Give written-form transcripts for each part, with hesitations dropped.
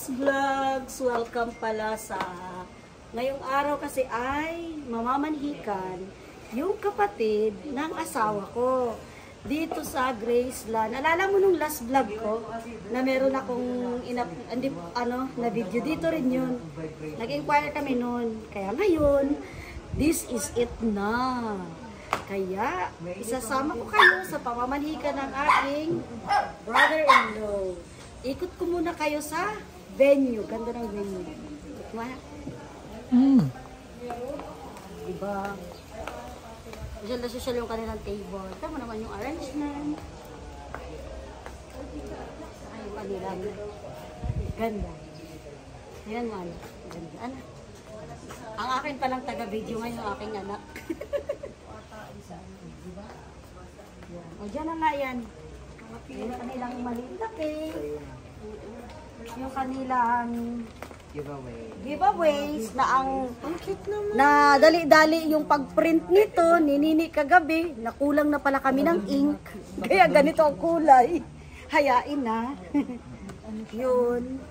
Grace Vlogs! Welcome pala sa ngayong araw kasi ay mamamanhikan yung kapatid ng asawa ko dito sa Graceland. Naalala mo nung last vlog ko na meron akong na video dito rin yun. Nag-inquire kami nun. Kaya ngayon, this is it na. Kaya isasama ko kayo sa pamamanhikan ng aking brother-in-law. Ikot ko muna kayo sa venue. Ganda ng venue. Diba? Social na social yung kanilang table. Tama naman yung arrangement. Ay, yung kanilang. Ganda. Ayan mo, anak. Ganda. Anak. Ang akin palang taga-video ngayon yung aking anak. O, dyan na nga yan. Yung kanilang maliit na cake. Yung kanilang giveaways na ang na dali-dali yung pag-print nito ni Nini kagabi. Nakulang na pala kami ng ink. Kaya ganito ang kulay. Hayain na. Yun.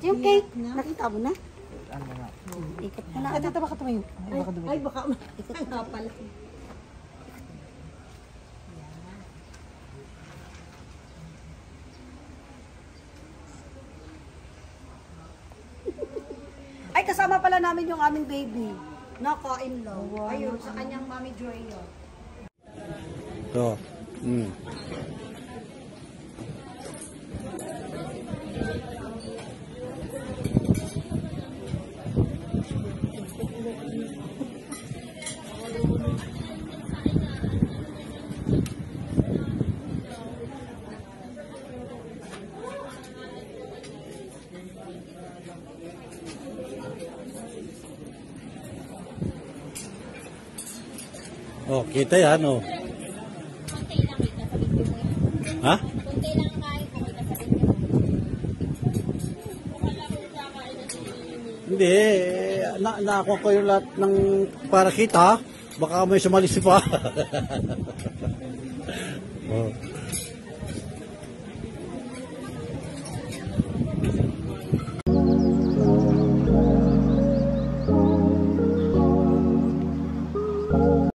Yung cake, nakita mo na? Ikot mo na. Ito baka tumayo. Ay, baka ikot na pala. Ay, kasama pala namin yung aming baby. Naka-in-law. Wow. Ayun, sa kanyang Mami Joy yun. So, oh, kita yan, oh. Ha? Hindi, nakuha ko yung lahat ng para kita, baka may sumalisi pa. Oh.